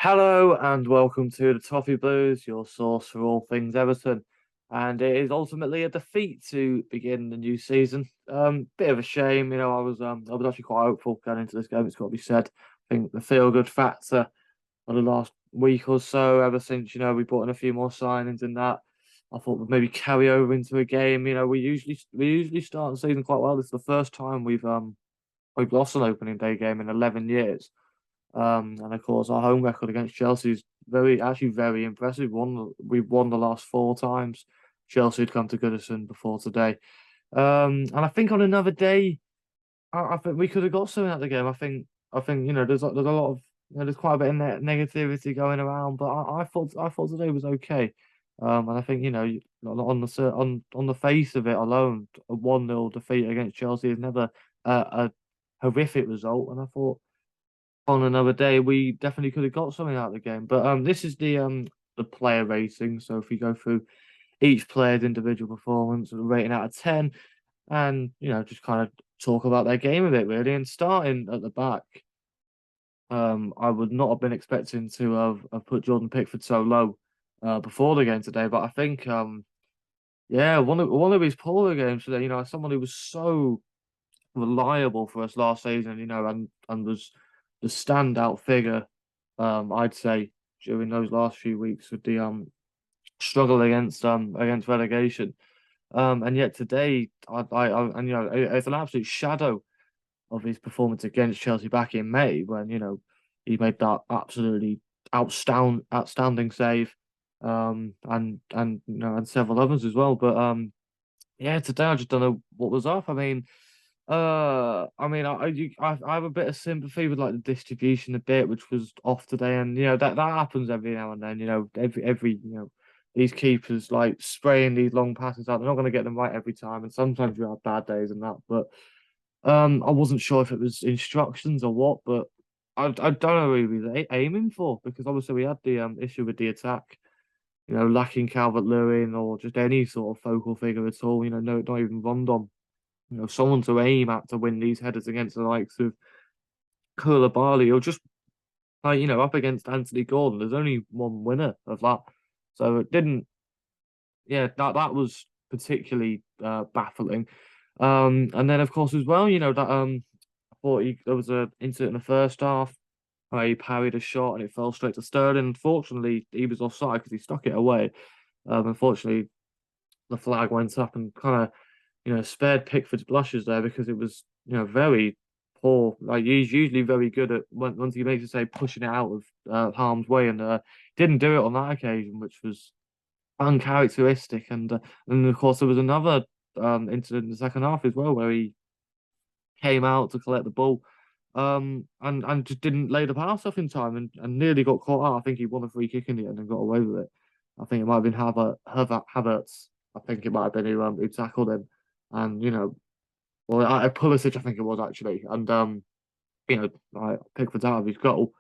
Hello and welcome to the Toffee Blues, your source for all things Everton. And it is ultimately a defeat to begin the new season. Bit of a shame, I was actually quite hopeful going into this game, it's got to be said. I think the feel good factor of the last week or so, ever since, we brought in a few more signings and that, I thought we'd maybe carry over into a game. We usually start the season quite well. This is the first time we've lost an opening day game in 11 years. And of course, our home record against Chelsea is actually very impressive. We've won the last four times. Chelsea had come to Goodison before today. And I think on another day, I think we could have got something out of the game. I think there's a lot of there's quite a bit of negativity going around, but I thought today was okay. And I think on the face of it alone, a 1-0 defeat against Chelsea is never a horrific result. And I thought on another day, we definitely could have got something out of the game. But this is the player rating. So if we go through each player's individual performance, a rating out of 10, and just kind of talk about their game a bit really. And starting at the back, I would not have been expecting to have put Jordan Pickford so low before the game today. But I think yeah, one of his poorer games today. Someone who was so reliable for us last season. And was the standout figure, I'd say, during those last few weeks with the struggle against relegation. And yet today, and it's an absolute shadow of his performance against Chelsea back in May when he made that absolutely outstanding save, and several others as well. But yeah, today I just don't know what was off. I have a bit of sympathy with like the distribution a bit, which was off today, and that happens every now and then. Every these keepers like spraying these long passes out. They're not going to get them right every time, and sometimes you have bad days and that. But I wasn't sure if it was instructions or what, but I don't know who he was aiming for because obviously we had the issue with the attack. Lacking Calvert-Lewin or just any sort of focal figure at all. No, not even Rondon, someone to aim at to win these headers against the likes of Koulibaly or just like, up against Anthony Gordon. There's only one winner of that. So it didn't, yeah, that was particularly baffling. And then of course as well, that I thought there was an incident in the first half where he parried a shot and it fell straight to Sterling. Unfortunately, he was offside because he stuck it away. Unfortunately, the flag went up and kind of spared Pickford's blushes there because it was, very poor. Like he's usually very good at once he makes a say pushing it out of harm's way, and didn't do it on that occasion, which was uncharacteristic. And of course there was another incident in the second half as well where he came out to collect the ball. And just didn't lay the pass off in time and nearly got caught out. I think he won a free kick in the end and got away with it. I think it might have been Havertz. I think it might have been who tackled him. And Pulisic, I think it was actually. And like Pickford's out of his goal.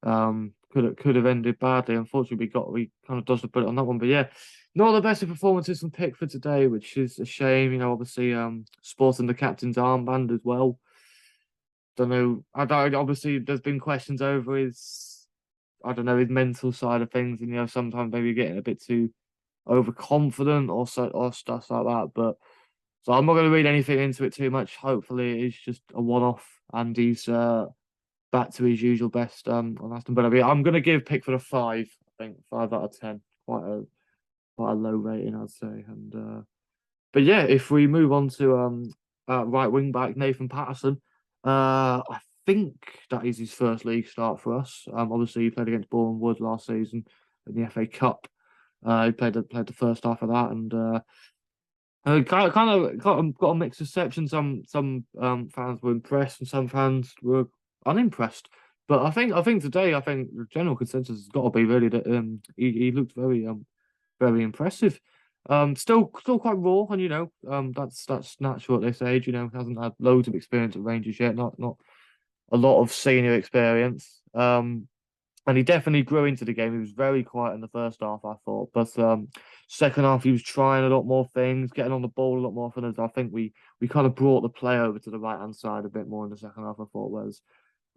Could have ended badly. Unfortunately, we kind of dodged the bullet on that one. But yeah, not the best of performances from Pickford today, which is a shame. Obviously, sporting the captain's armband as well. Don't know. I don't. Obviously, there's been questions over I don't know, his mental side of things, and sometimes maybe getting a bit too overconfident or stuff like that. But so I'm not going to read anything into it too much. Hopefully, it's just a one-off, and he's back to his usual best on Aston Villa. But I'm going to give Pickford a 5. I think 5 out of 10. Quite a low rating, I'd say. And but yeah, if we move on to right wing back Nathan Patterson, I think that is his first league start for us. Obviously he played against Boreham Wood last season in the FA Cup. He played the first half of that, and kind of got a mixed reception. Some fans were impressed, and some fans were unimpressed. But I think today, the general consensus has got to be really that he looked very impressive. Still quite raw, and that's natural at this age. Hasn't had loads of experience at Rangers yet, not a lot of senior experience. And he definitely grew into the game. He was very quiet in the first half, I thought, but second half he was trying a lot more things, getting on the ball a lot more. I think we kind of brought the play over to the right hand side a bit more in the second half, I thought, whereas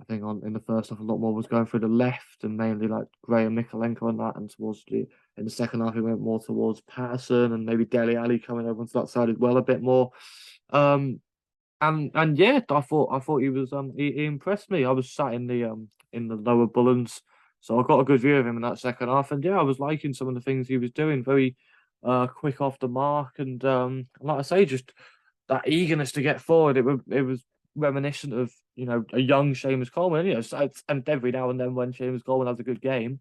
I think on in the first half a lot more was going through the left and mainly like Gray and Mikalenko and that, and towards the in the second half he went more towards Patterson and maybe Dele Alli coming over onto that side as well a bit more. Um, and yeah, I thought he impressed me. I was sat in the lower Bullens, so I got a good view of him in that second half, and yeah, I was liking some of the things he was doing. Very quick off the mark, and like I say, just that eagerness to get forward. It was reminiscent of a young Seamus Coleman. And every now and then when Seamus Coleman has a good game,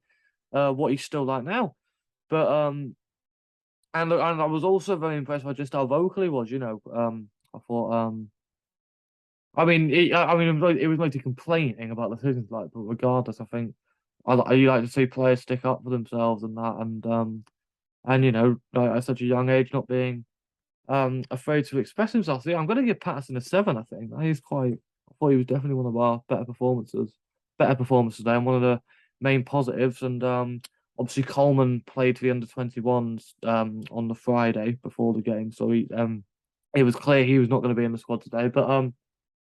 what he's still like now. But and I was also very impressed by just how vocal he was. I thought it was mostly complaining about the decisions, like, but regardless, I think you like to see players stick up for themselves and that, and like at such a young age, not being afraid to express himself. So yeah, I'm going to give Patterson a 7. I think he's quite. I thought he was definitely one of our better performances today, and one of the main positives. And obviously Coleman played for the under 21s on the Friday before the game, so it was clear he was not going to be in the squad today. But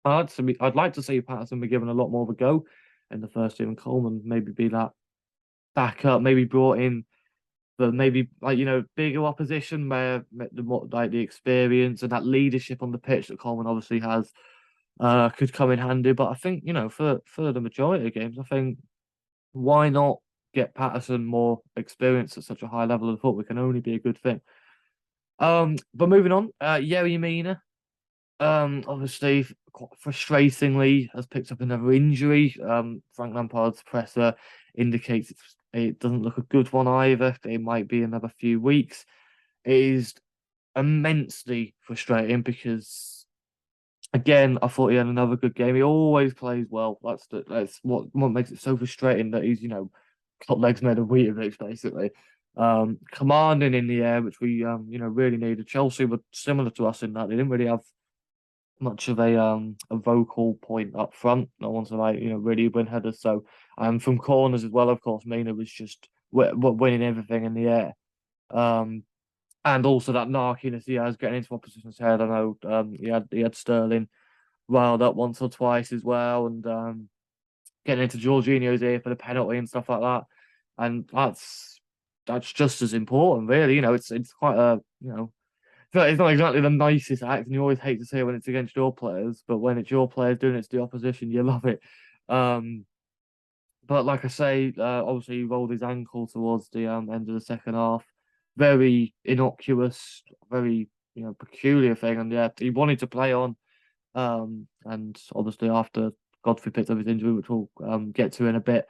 I'd like to see Patterson be given a lot more of a go in the first team, and Coleman maybe be that backup, maybe brought in but maybe like bigger opposition where the experience and that leadership on the pitch that Coleman obviously has could come in handy. But I think for the majority of games, I think why not get Patterson more experience at such a high level of football? It can only be a good thing. But moving on, Yerry Mina, obviously quite frustratingly has picked up another injury. Frank Lampard's presser indicates it doesn't look a good one either. It might be another few weeks. It is immensely frustrating because, again, I thought he had another good game. He always plays well. That's what makes it so frustrating that he's got legs made of Weetabix basically. Commanding in the air, which we really needed. Chelsea were similar to us in that they didn't really have much of a vocal point up front. No one's like really win headers. So from corners as well. Of course, Mina was just winning everything in the air. And also that narkiness he has getting into opposition's head. I know he had Sterling riled up once or twice as well, and getting into Jorginho's ear for the penalty and stuff like that. And that's just as important, really. It's quite a it's not exactly the nicest act, and you always hate to say it when it's against your players, but when it's your players doing it to the opposition, you love it. Um, but like I say, obviously he rolled his ankle towards the end of the second half. Very innocuous, very peculiar thing, and yeah, he wanted to play on. And obviously after Godfrey picked up his injury, which we'll get to in a bit,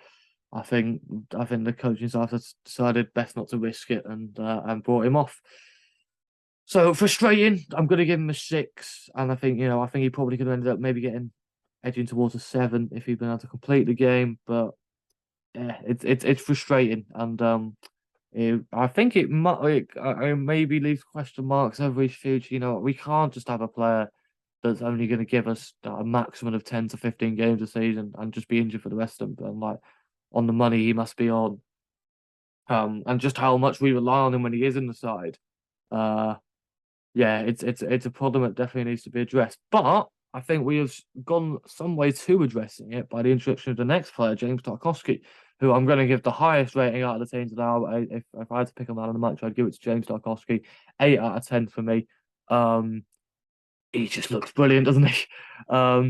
I think the coaching staff has decided best not to risk it and brought him off. So frustrating. I'm going to give him a 6, and I think he probably could have ended up maybe getting edging towards a 7 if he'd been able to complete the game. But yeah, it's frustrating, and I think it might maybe leaves question marks over his future. We can't just have a player that's only going to give us a maximum of 10 to 15 games a season and just be injured for the rest of them. And like on the money he must be on, and just how much we rely on him when he is in the side. Uh, yeah, it's a problem that definitely needs to be addressed. But I think we have gone some way to addressing it by the introduction of the next player, James Tarkowski, who I'm going to give the highest rating out of the team today. If I had to pick a man of the match, I'd give it to James Tarkowski. 8 out of 10 for me. He just looks brilliant, doesn't he?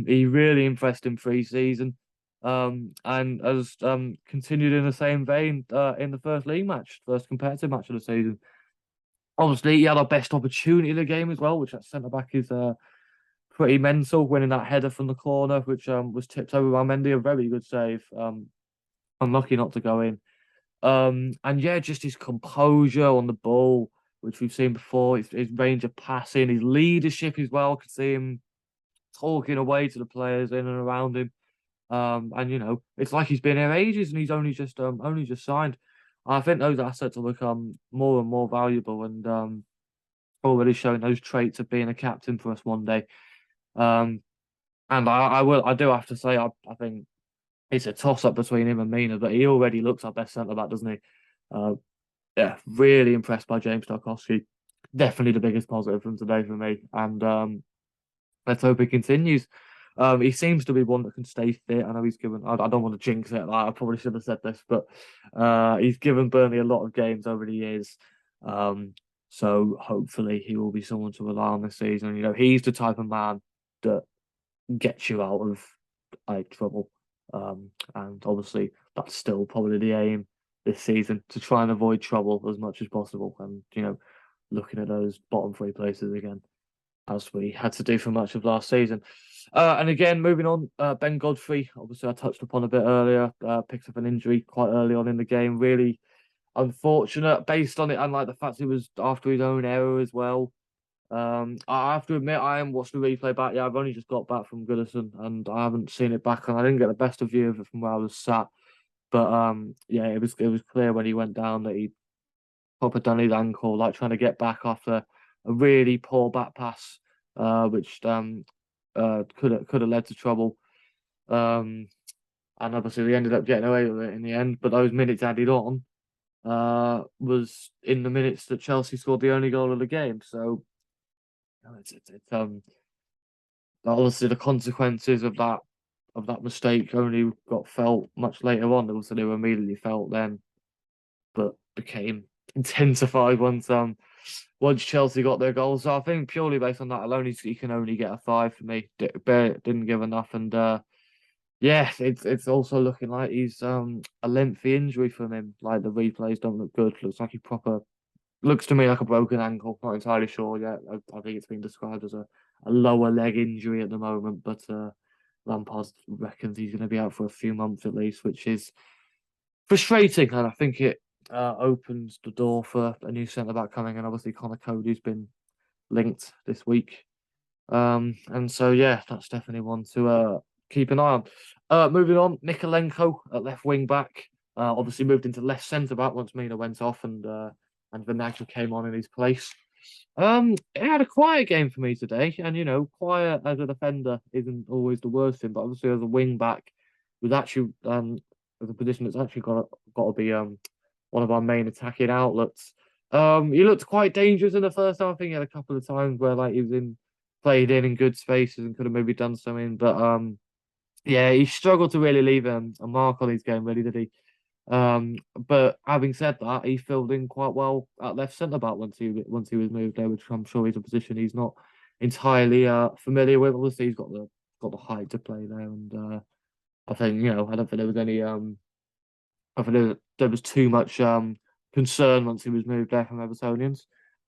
He really impressed in pre-season. And has continued in the same vein in the first competitive match of the season. Obviously, he had our best opportunity of the game as well, which at centre back is pretty mental, winning that header from the corner, which was tipped over by Mendy, a very good save. Unlucky not to go in. And yeah, just his composure on the ball, which we've seen before, his range of passing, his leadership as well. Could see him talking away to the players in and around him. And it's like he's been here ages, and he's only just signed. I think those assets will become more and more valuable, and already showing those traits of being a captain for us one day. And I do have to say, I think it's a toss up between him and Mina, but he already looks our best centre back, doesn't he? Uh, yeah, really impressed by James Tarkovsky. Definitely the biggest positive from today for me, and let's hope it continues. He seems to be one that can stay fit. I know he's given. I don't want to jinx it. Like, I probably should have said this, but he's given Burnley a lot of games over the years. So hopefully he will be someone to rely on this season. You know, he's the type of man that gets you out of like trouble. And obviously that's still probably the aim this season, to try and avoid trouble as much as possible. And you know, looking at those bottom three places again, as we had to do for much of last season. And again, moving on, Ben Godfrey, obviously I touched upon a bit earlier, picked up an injury quite early on in the game. Really unfortunate based on it, and like the fact it was after his own error as well. I have to admit, I haven't watched the replay back. Yeah, I've only just got back from Goodison, and I haven't seen it back, and I didn't get the best of view of it from where I was sat. But yeah, it was clear when he went down that he proper done his ankle, like trying to get back after a really poor back pass, which could have led to trouble. Um, and obviously we ended up getting away with it in the end. But those minutes added on was in the minutes that Chelsea scored the only goal of the game. So you know, it's obviously the consequences of that mistake only got felt much later on. Also, they were immediately felt then, but became intensified once Chelsea got their goals. So I think purely based on that alone, he can only get a 5 for me. Didn't give enough, and yeah, it's also looking like he's a lengthy injury from him. Like the replays don't look good. Looks to me like a broken ankle. Not entirely sure yet. I think it's been described as a lower leg injury at the moment, but Lampard reckons he's going to be out for a few months at least, which is frustrating. And I think it opens the door for a new centre back coming, and obviously Connor Cody's been linked this week. And so yeah, that's definitely one to keep an eye on. Moving on, Mikolenko at left wing back. Obviously moved into left centre back once Mina went off, and Vinagre came on in his place. It had a quiet game for me today, and you know, quiet as a defender isn't always the worst thing, but obviously as a wing back, was actually as a position that's actually got to be one of our main attacking outlets. He looked quite dangerous in the first half. I think he had a couple of times where like he was played in good spaces and could have maybe done something, but yeah, he struggled to really leave a mark on his game, really, did he? But having said that, he filled in quite well at left centre back once he was moved there, which I'm sure is a position he's not entirely familiar with. Obviously, he's got the height to play there, and I think you know I don't think there was any I think there was too much concern once he was moved there from Evertonians.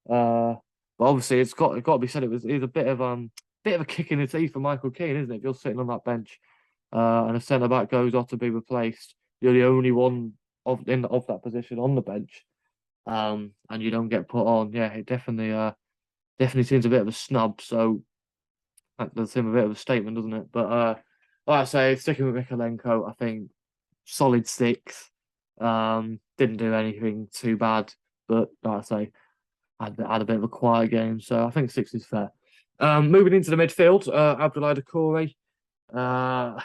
But obviously, it's got to be said it was a kick in the teeth for Michael Keane, isn't it? If you're sitting on that bench, and a centre back goes off to be replaced, you're the only one of that position on the bench, and you don't get put on. Yeah, it definitely seems a bit of a snub. So that does seem a bit of a statement, doesn't it? But like I say, sticking with Mikolenko, I think solid 6. Didn't do anything too bad, but like I say, had a bit of a quiet game, so I think 6 is fair. Moving into the midfield, Abdullado Corey, a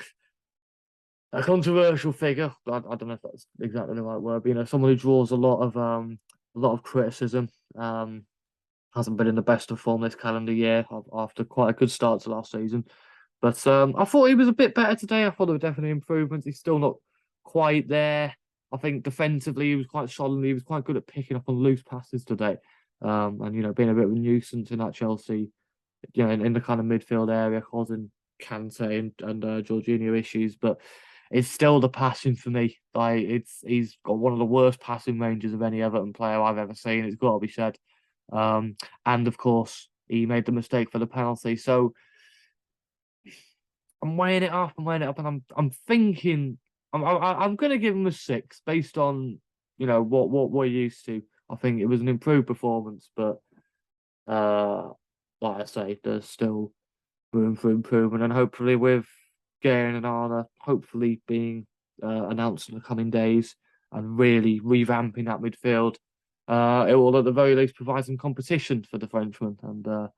controversial figure. I don't know if that's exactly the right word, but you know, someone who draws a lot of criticism. Hasn't been in the best of form this calendar year after quite a good start to last season. But I thought he was a bit better today. I thought there were definitely improvements. He's still not quite there. I think defensively he was quite solid. He was quite good at picking up on loose passes today. And you know, being a bit of a nuisance in that Chelsea, you know, in the kind of midfield area, causing Kante and Jorginho issues. But it's still the passing for me. Like he's got one of the worst passing ranges of any Everton player I've ever seen. It's got to be said. And of course, he made the mistake for the penalty. So I'm weighing it up. And I'm thinking I'm going to give him a 6 based on you know what we're used to. I think it was an improved performance, but like I say, there's still room for improvement, and hopefully with Gary and Arna hopefully being announced in the coming days and really revamping that midfield, it will at the very least provide some competition for the Frenchman, and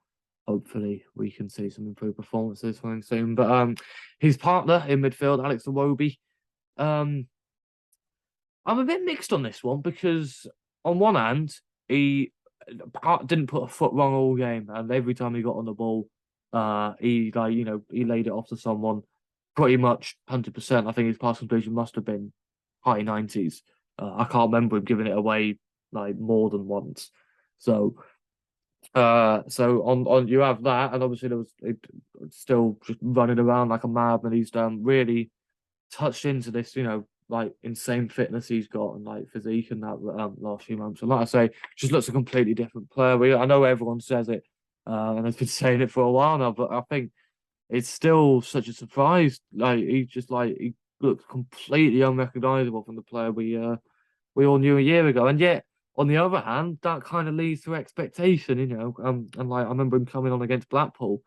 hopefully we can see some improved performances from him soon. But his partner in midfield, Alex Iwobi, I'm a bit mixed on this one because on one hand he didn't put a foot wrong all game, and every time he got on the ball, He he laid it off to someone pretty much 100%. I think his pass completion must have been high 90s. I can't remember him giving it away like more than once. So so on you have that, and obviously there was still just running around like a madman. He's really touched into this, like insane fitness he's got and like physique and that last few months. And like I say, just looks a completely different player. I know everyone says it, and has been saying it for a while now, but I think it's still such a surprise. He looks completely unrecognizable from the player we all knew a year ago. And yet, on the other hand, that kind of leads to expectation, and like I remember him coming on against Blackpool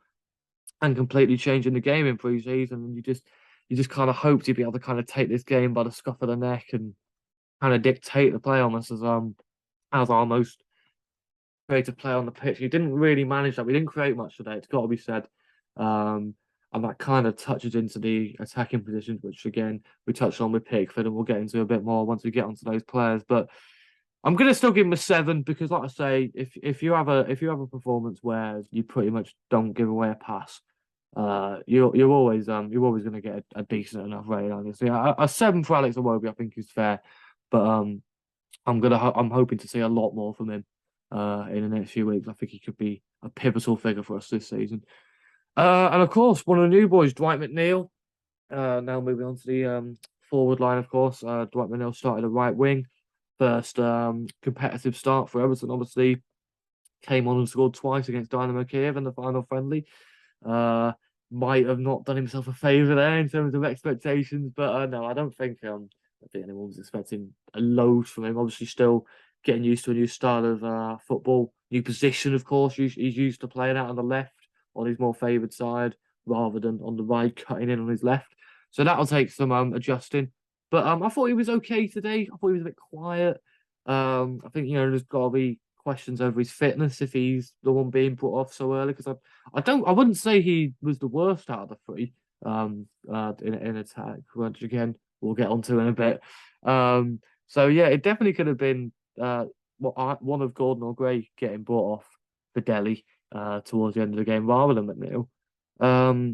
and completely changing the game in pre-season, and you just kind of hoped he'd be able to kind of take this game by the scruff of the neck and kind of dictate the play almost as our most creative player on the pitch. He didn't really manage that. We didn't create much today. It's got to be said. And that kind of touches into the attacking positions, which again we touched on with Pickford, and we'll get into a bit more once we get onto those players. But I'm gonna still give him a 7 because, like I say, if you have a performance where you pretty much don't give away a pass, you're always gonna get a decent enough rating. Honestly, a 7 for Alex Iwobi I think is fair, but I'm hoping to see a lot more from him in the next few weeks. I think he could be a pivotal figure for us this season. And of course, one of the new boys, Dwight McNeil. Now moving on to the forward line, of course. Dwight McNeil started a right wing. First competitive start for Everton, obviously. Came on and scored twice against Dynamo Kiev in the final friendly. Uh, might have not done himself a favour there in terms of expectations, but no, I think anyone was expecting a load from him. Obviously, still getting used to a new style of football, new position, of course. He's used to playing out on the left on his more favoured side rather than on the right, cutting in on his left. So that'll take some adjusting. But I thought he was okay today. I thought he was a bit quiet. I think there's got to be questions over his fitness if he's the one being brought off so early. Because I wouldn't say he was the worst out of the three. In attack, which again we'll get onto in a bit. So yeah, it definitely could have been one of Gordon or Gray getting brought off for Delhi towards the end of the game rather than McNeil.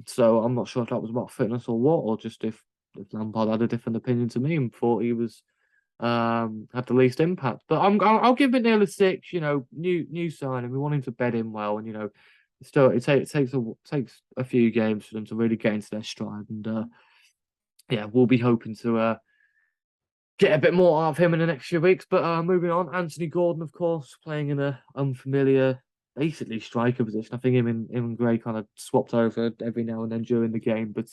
So I'm not sure if that was about fitness or what, or just if Lampard had a different opinion to me and thought he was had the least impact. But I'll give McNeil a 6. New signing. We want him to bed in well, and still it takes a few games for them to really get into their stride. And yeah, we'll be hoping to get a bit more out of him in the next few weeks. But moving on, Anthony Gordon, of course, playing in a unfamiliar, basically striker position. I think him and Gray kind of swapped over every now and then during the game. But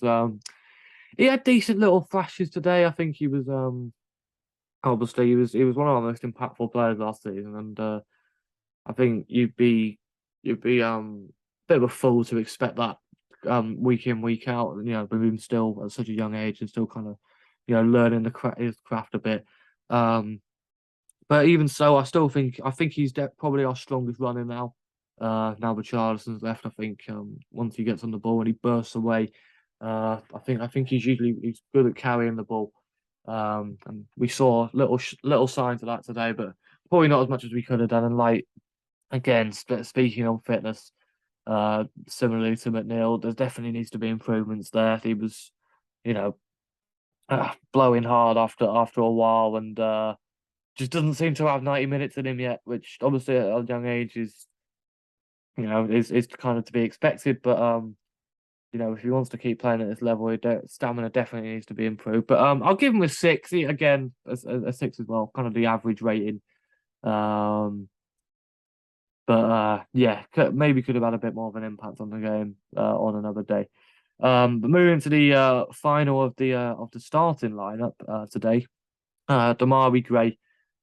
he had decent little flashes today. I think he was obviously he was one of our most impactful players last season, and I think you'd be a bit of a fool to expect that week in week out. With him still at such a young age and still kind of learning his craft a bit. But even so, I think he's probably our strongest runner now. Now that Charleston's left, I think once he gets on the ball and he bursts away, I think he's good at carrying the ball. And we saw little signs of that today, but probably not as much as we could have done. And like again, speaking on fitness, similarly to McNeil, there definitely needs to be improvements there. He was, you know, blowing hard after a while, and just doesn't seem to have 90 minutes in him yet, which obviously at a young age is kind of to be expected. But if he wants to keep playing at this level, stamina definitely needs to be improved. But I'll give him a 6. Again, a 6 as well, kind of the average rating. But yeah, maybe could have had a bit more of an impact on the game on another day. But moving to the final of the starting lineup today, Damari Grey.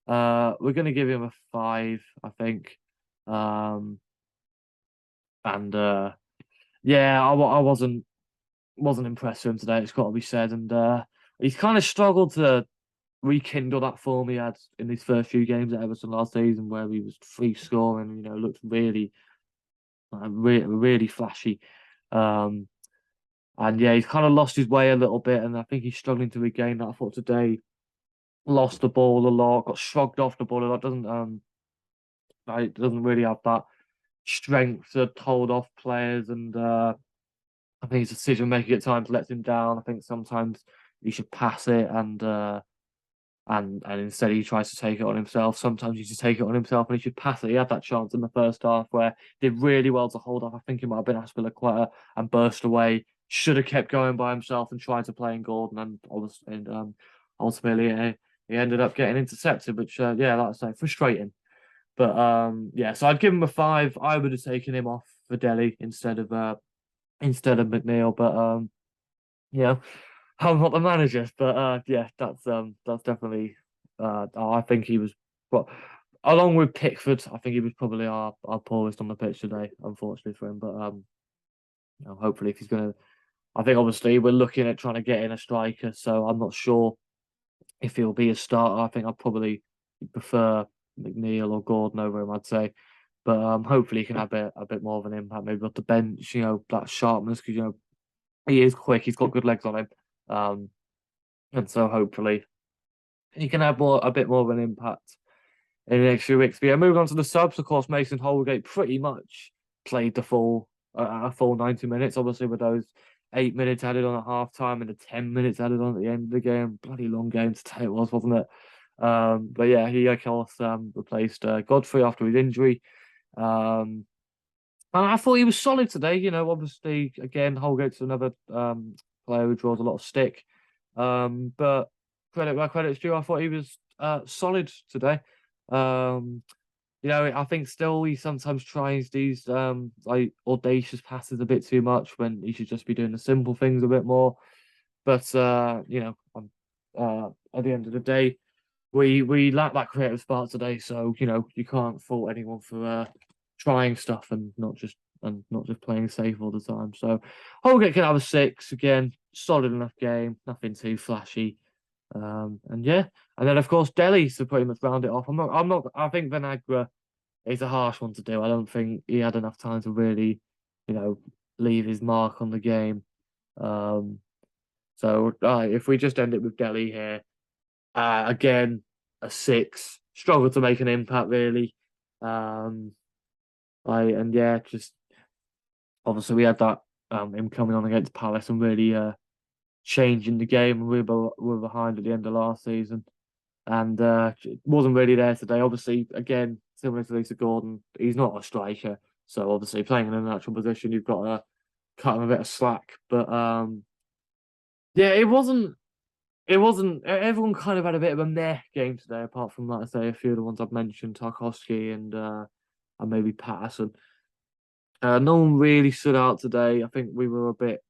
We're going to give him a 5, I think. And yeah, I wasn't impressed with him today. It's got to be said, and he's kind of struggled to rekindle that form he had in his first few games at Everton last season, where he was free scoring. Looked really flashy. And yeah, he's kind of lost his way a little bit, and I think he's struggling to regain that. I thought today lost the ball a lot, got shrugged off the ball a lot. Doesn't really have that strength to hold off players, and I think his decision making at times lets him down. I think sometimes he should pass it, and instead he tries to take it on himself. Sometimes he should take it on himself and he should pass it. He had that chance in the first half where he did really well to hold off. I think it might have been Aspilicueta and burst away. Should have kept going by himself and tried to play in Gordon, and ultimately he ended up getting intercepted, which yeah, like I say, frustrating. But yeah, so I'd give him a 5. I would have taken him off for Delhi instead of McNeil, but you know, I'm not the manager, but yeah, that's definitely I think he was, well, along with Pickford, I think he was probably our poorest on the pitch today, unfortunately for him. But hopefully if he's gonna, I think obviously we're looking at trying to get in a striker, so I'm not sure if he'll be a starter. I think I'd probably prefer McNeil or Gordon over him, I'd say. But hopefully he can have a bit more of an impact, maybe off the bench, that sharpness, because he is quick, he's got good legs on him. And so hopefully he can have a bit more of an impact in the next few weeks. But yeah, moving on to the subs, of course, Mason Holgate pretty much played the a full 90 minutes, obviously with those 8 minutes added on at half time and the 10 minutes added on at the end of the game. Bloody long game today it was, wasn't it? But yeah, he of course replaced Godfrey after his injury. And I thought he was solid today. Obviously, again, Holgate's another player who draws a lot of stick. But credit where credit's due, I thought he was solid today. I think still he sometimes tries these like audacious passes a bit too much when he should just be doing the simple things a bit more. But at the end of the day, we lack that creative spark today. So you can't fault anyone for trying stuff and not just playing safe all the time. So Holgate can have a 6 again, solid enough game, nothing too flashy. And yeah, and then of course Delhi to pretty much round it off. I think Vinagre is a harsh one to do. I don't think he had enough time to really, leave his mark on the game. So if we just end it with Delhi here, again a 6. Struggled to make an impact really. And yeah, just obviously we had that him coming on against Palace and really changing the game. We were behind at the end of last season, and wasn't really there today. Obviously, again, similar to Lisa Gordon, he's not a striker, so obviously playing in a natural position, you've got to cut him a bit of slack. But yeah, it wasn't. Everyone kind of had a bit of a meh game today, apart from, like I say, a few of the ones I've mentioned, Tarkowski and maybe Patterson. No one really stood out today. I think we were a bit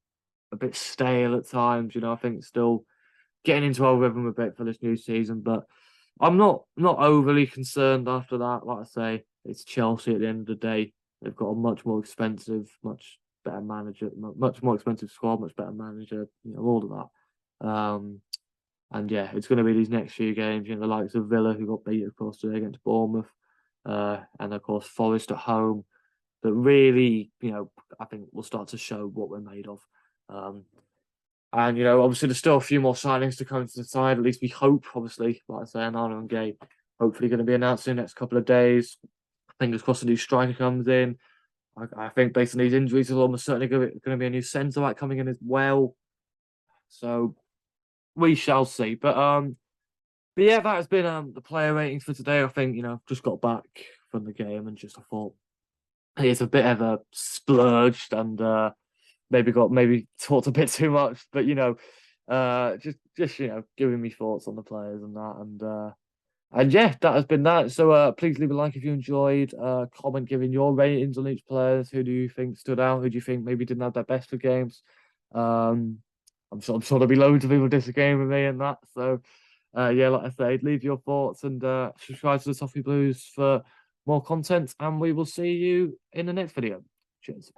stale at times. I think still getting into our rhythm a bit for this new season, but I'm not overly concerned after that. Like I say, it's Chelsea at the end of the day. They've got a much more expensive, much better manager, much more expensive squad, much better manager. All of that. And yeah, it's going to be these next few games. The likes of Villa, who got beat, of course, today against Bournemouth, and of course Forest at home. That really, I think will start to show what we're made of. And obviously there's still a few more signings to come to the side. At least we hope. Obviously, like I say, Anana and Gay hopefully going to be announced in the next couple of days. Fingers crossed, a new striker comes in. I think based on these injuries, there's almost certainly going to be a new centre back coming in as well. So we shall see. But yeah, that has been the player ratings for today. I think just got back from the game and I thought it's a bit of a splurged and maybe talked a bit too much, but just giving me thoughts on the players and that, and yeah, that has been that. So please leave a like if you enjoyed. Comment giving your ratings on each player. Who do you think stood out? Who do you think maybe didn't have their best of games? I'm sure there'll be loads of people disagreeing with me and that. So yeah, like I said, leave your thoughts and subscribe to the Toffee Blues for more content, and we will see you in the next video. Cheers.